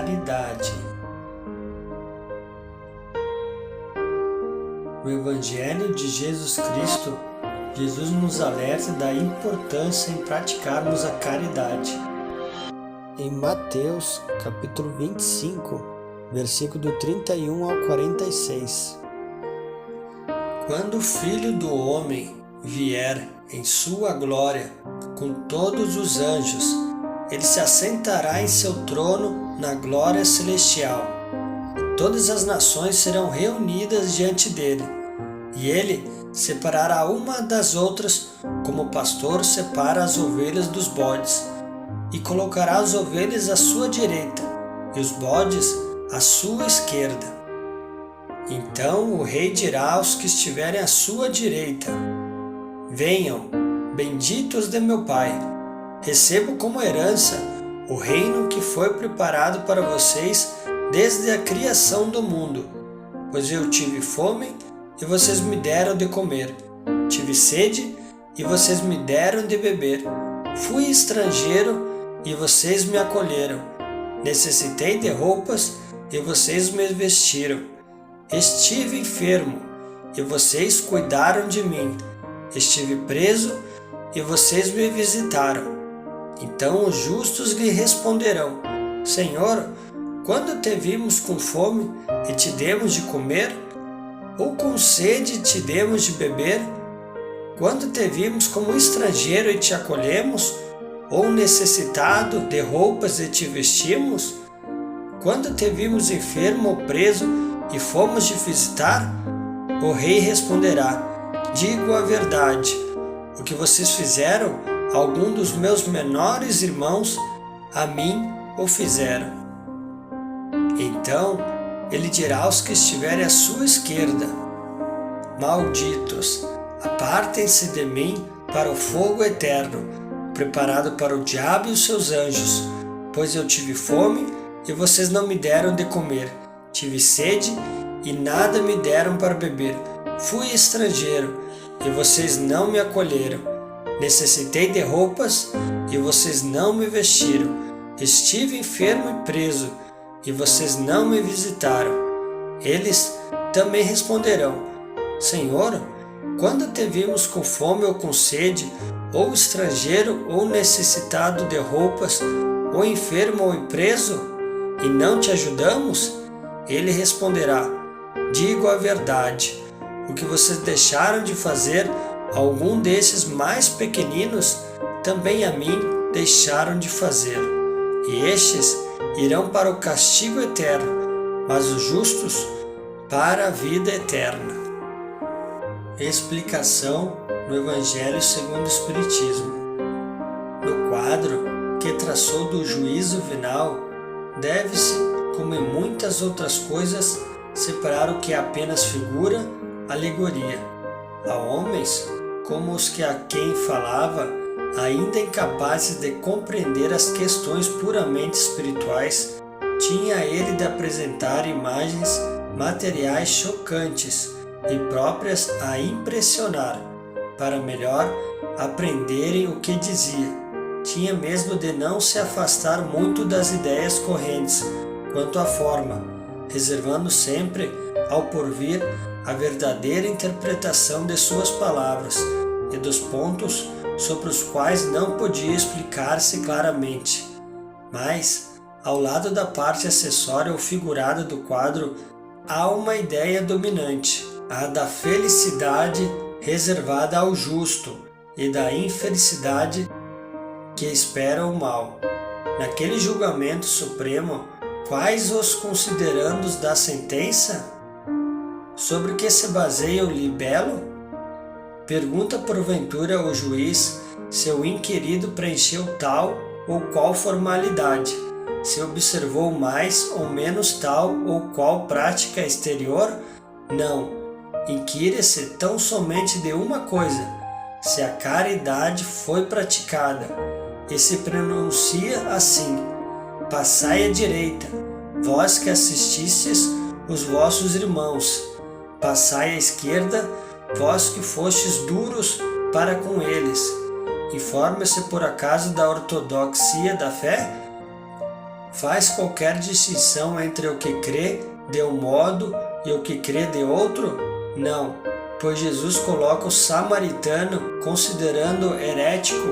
caridade. No Evangelho de Jesus Cristo, Jesus nos alerta da importância em praticarmos a caridade. Em Mateus, capítulo 25, versículo do 31 ao 46. Quando o Filho do Homem vier em sua glória com todos os anjos, ele se assentará em seu trono na glória celestial. Todas as nações serão reunidas diante dele, e ele separará uma das outras, como o pastor separa as ovelhas dos bodes, e colocará as ovelhas à sua direita e os bodes à sua esquerda. Então o rei dirá aos que estiverem à sua direita: Venham, benditos de meu Pai, recebo como herança o reino que foi preparado para vocês desde a criação do mundo. Pois eu tive fome e vocês me deram de comer, tive sede e vocês me deram de beber, fui estrangeiro e vocês me acolheram, necessitei de roupas e vocês me vestiram, estive enfermo e vocês cuidaram de mim, estive preso e vocês me visitaram. Então os justos lhe responderão: Senhor, quando te vimos com fome e te demos de comer? Ou com sede e te demos de beber? Quando te vimos como estrangeiro e te acolhemos? Ou necessitado de roupas e te vestimos? Quando te vimos enfermo ou preso e fomos te visitar? O rei responderá: Digo a verdade, o que vocês fizeram a algum dos meus menores irmãos, a mim o fizeram. Então ele dirá aos que estiverem à sua esquerda: Malditos, apartem-se de mim para o fogo eterno, preparado para o diabo e os seus anjos, pois eu tive fome e vocês não me deram de comer, tive sede e nada me deram para beber, fui estrangeiro e vocês não me acolheram, necessitei de roupas e vocês não me vestiram, estive enfermo e preso e vocês não me visitaram. Eles também responderão: Senhor, quando te vimos com fome ou com sede, ou estrangeiro ou necessitado de roupas, ou enfermo ou preso, e não te ajudamos? Ele responderá: Digo a verdade, o que vocês deixaram de fazer a algum desses mais pequeninos, também a mim deixaram de fazer. E estes irão para o castigo eterno, mas os justos para a vida eterna. Explicação no Evangelho segundo o Espiritismo. No quadro que traçou do juízo final, deve-se, como em muitas outras coisas, separar o que é apenas figura, alegoria. Há homens, como os que a quem falava, ainda incapazes de compreender as questões puramente espirituais, tinha ele de apresentar imagens materiais chocantes e próprias a impressionar, para melhor aprenderem o que dizia. Tinha mesmo de não se afastar muito das ideias correntes quanto à forma, reservando sempre ao porvir a verdadeira interpretação de suas palavras e dos pontos sobre os quais não podia explicar-se claramente. Mas, ao lado da parte acessória ou figurada do quadro, há uma ideia dominante, a da felicidade reservada ao justo e da infelicidade que espera o mal. Naquele julgamento supremo, quais os considerandos da sentença? Sobre que se baseia o libelo? Pergunta porventura o juiz se o inquirido preencheu tal ou qual formalidade, se observou mais ou menos tal ou qual prática exterior? Não. Inquire-se tão somente de uma coisa: se a caridade foi praticada, e se pronuncia assim: Passai à direita, vós que assististes os vossos irmãos, passai à esquerda, vós que fostes duros para com eles. Informa-se por acaso da ortodoxia da fé? faz qualquer distinção entre o que crê de um modo e o que crê de outro? Não, pois Jesus coloca o samaritano, considerando herético,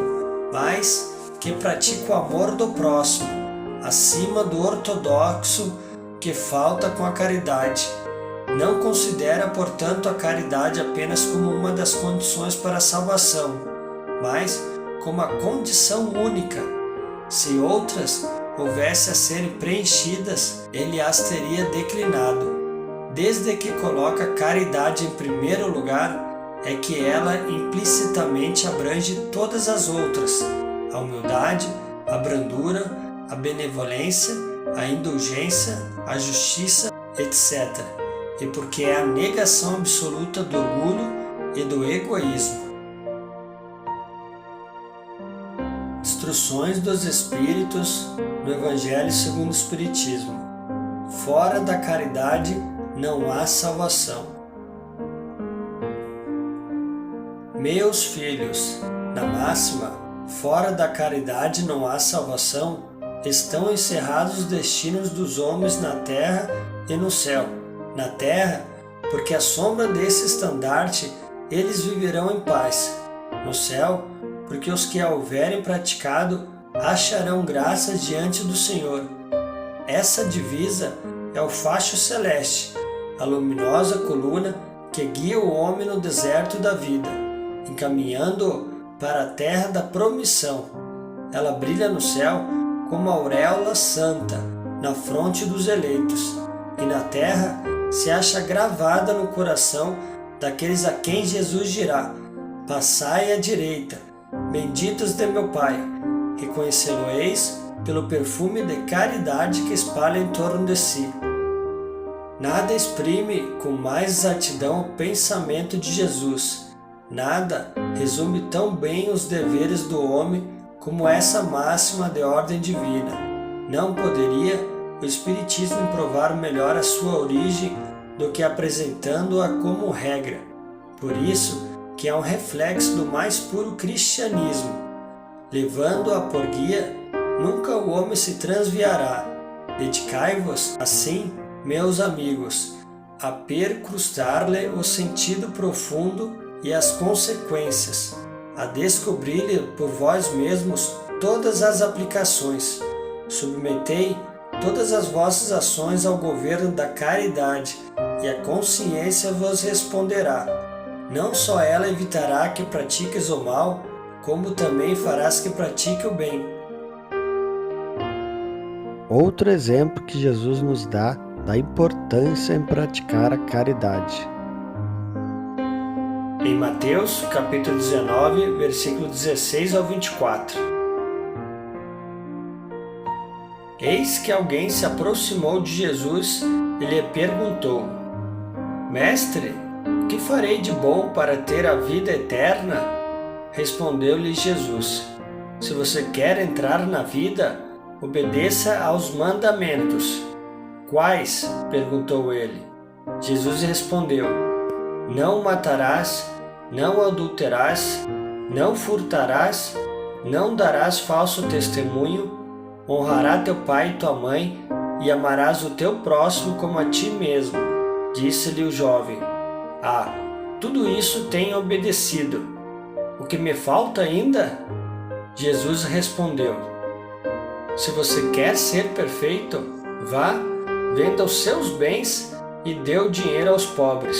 mas que pratica o amor do próximo, acima do ortodoxo que falta com a caridade. Não considera, portanto, a caridade apenas como uma das condições para a salvação, mas como a condição única. Se outras houvesse a serem preenchidas, ele as teria declinado. Desde que coloca a caridade em primeiro lugar, é que ela implicitamente abrange todas as outras: a humildade, a brandura, a benevolência, a indulgência, a justiça, etc. E porque é a negação absoluta do orgulho e do egoísmo. Instruções dos Espíritos no Evangelho segundo o Espiritismo. Fora da caridade não há salvação. Meus filhos, na máxima, fora da caridade não há salvação, estão encerrados os destinos dos homens na terra e no céu. Na terra, porque à sombra desse estandarte eles viverão em paz. No céu, porque os que a houverem praticado acharão graça diante do Senhor. Essa divisa é o facho celeste, a luminosa coluna que guia o homem no deserto da vida, encaminhando-o para a terra da promissão. Ela brilha no céu como a auréola santa na fronte dos eleitos, e na terra se acha gravada no coração daqueles a quem Jesus dirá: passai à direita, benditos de meu Pai, reconhecê-lo-eis pelo perfume de caridade que espalha em torno de si. Nada exprime com mais exatidão o pensamento de Jesus, nada resume tão bem os deveres do homem como essa máxima de ordem divina. Não poderia o Espiritismo provar melhor a sua origem do que apresentando-a como regra. Por isso que é um reflexo do mais puro cristianismo. Levando-a por guia, nunca o homem se transviará. Dedicai-vos, assim, meus amigos, a percrustar-lhe o sentido profundo e as consequências, a descobrir-lhe por vós mesmos todas as aplicações. Submetei todas as vossas ações ao governo da caridade, e a consciência vos responderá. Não só ela evitará que pratiques o mal, como também farás que pratique o bem. Outro exemplo que Jesus nos dá da importância em praticar a caridade. Em Mateus, capítulo 19, versículo 16 ao 24. Eis que alguém se aproximou de Jesus e lhe perguntou: Mestre, que farei de bom para ter a vida eterna? Respondeu-lhe Jesus: Se você quer entrar na vida, obedeça aos mandamentos. Quais? Perguntou ele. Jesus respondeu: Não matarás, não adulterarás, não furtarás, não darás falso testemunho, honrará teu pai e tua mãe, e amarás o teu próximo como a ti mesmo. Disse-lhe o jovem: Ah, tudo isso tenho obedecido. O que me falta ainda? Jesus respondeu: Se você quer ser perfeito, vá, venda os seus bens e dê o dinheiro aos pobres,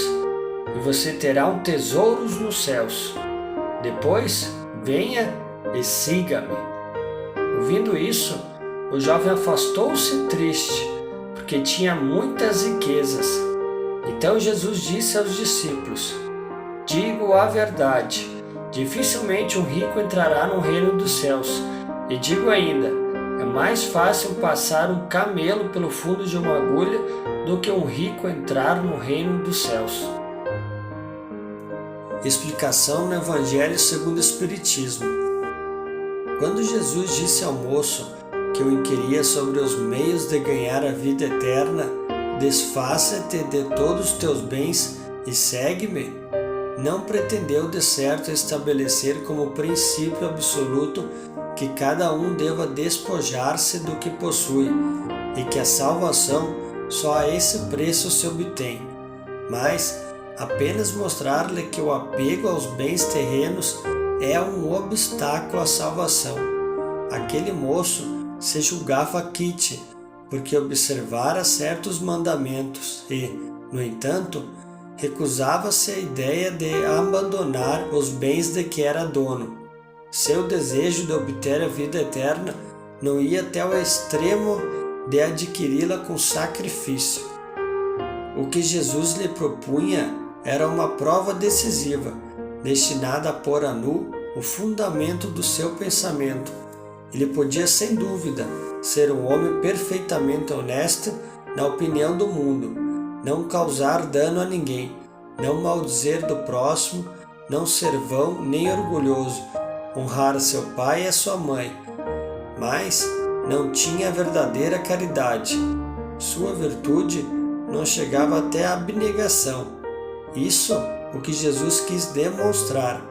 e você terá um tesouro nos céus. Depois, venha e siga-me. Ouvindo isso, o jovem afastou-se triste, porque tinha muitas riquezas. Então Jesus disse aos discípulos: Digo a verdade, dificilmente um rico entrará no reino dos céus. E digo ainda, é mais fácil passar um camelo pelo fundo de uma agulha do que um rico entrar no reino dos céus. Explicação no Evangelho segundo o Espiritismo. Quando Jesus disse ao moço que o inquiria sobre os meios de ganhar a vida eterna, desfaça-te de todos os teus bens e segue-me, não pretendeu de certo estabelecer como princípio absoluto que cada um deva despojar-se do que possui, e que a salvação só a esse preço se obtém, mas apenas mostrar-lhe que o apego aos bens terrenos é um obstáculo à salvação. Aquele moço se julgava quite, porque observara certos mandamentos e, no entanto, recusava-se a ideia de abandonar os bens de que era dono. Seu desejo de obter a vida eterna não ia até o extremo de adquiri-la com sacrifício. O que Jesus lhe propunha era uma prova decisiva, destinada a pôr a nu o fundamento do seu pensamento. Ele podia, sem dúvida, ser um homem perfeitamente honesto na opinião do mundo, não causar dano a ninguém, não maldizer do próximo, não ser vão nem orgulhoso, honrar seu pai e a sua mãe, mas não tinha a verdadeira caridade. Sua virtude não chegava até a abnegação. Isso o que Jesus quis demonstrar,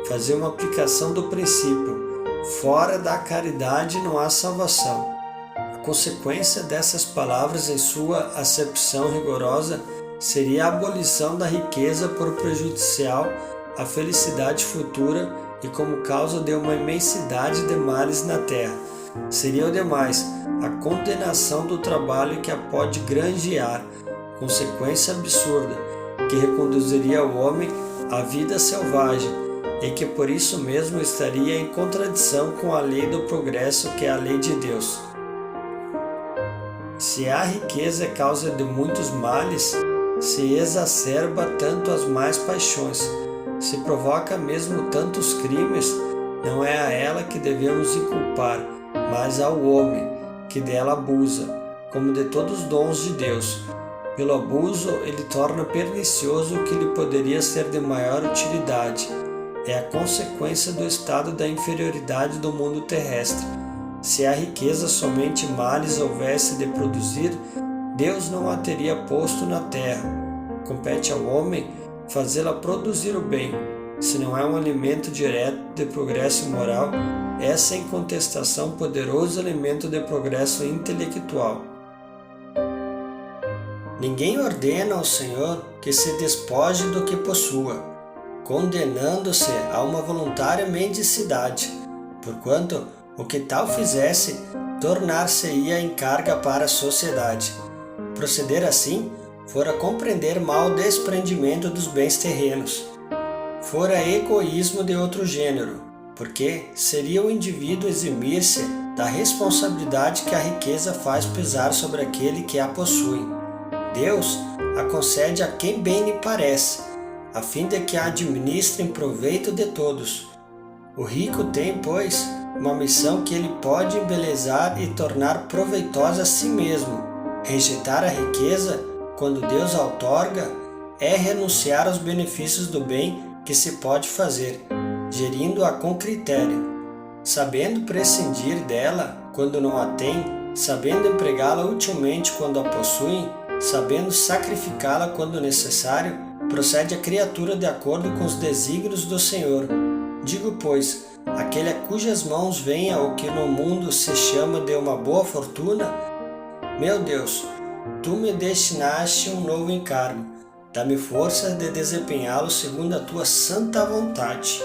fazer uma aplicação do princípio: fora da caridade não há salvação. A consequência dessas palavras, em sua acepção rigorosa, seria a abolição da riqueza por prejudicial à felicidade futura e como causa de uma imensidade de males na terra. Seria o demais a condenação do trabalho que a pode granjear, consequência absurda, que reconduziria o homem à vida selvagem e que por isso mesmo estaria em contradição com a lei do progresso, que é a lei de Deus. Se a riqueza é causa de muitos males, se exacerba tanto as más paixões, se provoca mesmo tantos crimes, não é a ela que devemos inculpar, mas ao homem, que dela abusa, como de todos os dons de Deus. Pelo abuso, ele torna pernicioso o que lhe poderia ser de maior utilidade. É a consequência do estado da inferioridade do mundo terrestre. Se a riqueza somente males houvesse de produzir, Deus não a teria posto na terra. Compete ao homem fazê-la produzir o bem. Se não é um alimento direto de progresso moral, é sem contestação poderoso elemento de progresso intelectual. Ninguém ordena ao Senhor que se despoje do que possua, condenando-se a uma voluntária mendicidade, porquanto o que tal fizesse tornar-se-ia em carga para a sociedade. Proceder assim fora compreender mal o desprendimento dos bens terrenos. Fora egoísmo de outro gênero, porque seria o indivíduo eximir-se da responsabilidade que a riqueza faz pesar sobre aquele que a possui. Deus a concede a quem bem lhe parece, a fim de que a administre em proveito de todos. O rico tem, pois, uma missão que ele pode embelezar e tornar proveitosa a si mesmo. Rejeitar a riqueza, quando Deus a outorga, é renunciar aos benefícios do bem que se pode fazer, gerindo-a com critério, sabendo prescindir dela quando não a tem, sabendo empregá-la utilmente quando a possuem, sabendo sacrificá-la quando necessário, procede a criatura de acordo com os desígnios do Senhor. Digo, pois, aquele a cujas mãos venha o que no mundo se chama de uma boa fortuna: meu Deus, tu me destinaste um novo encargo, dá-me força de desempenhá-lo segundo a tua santa vontade.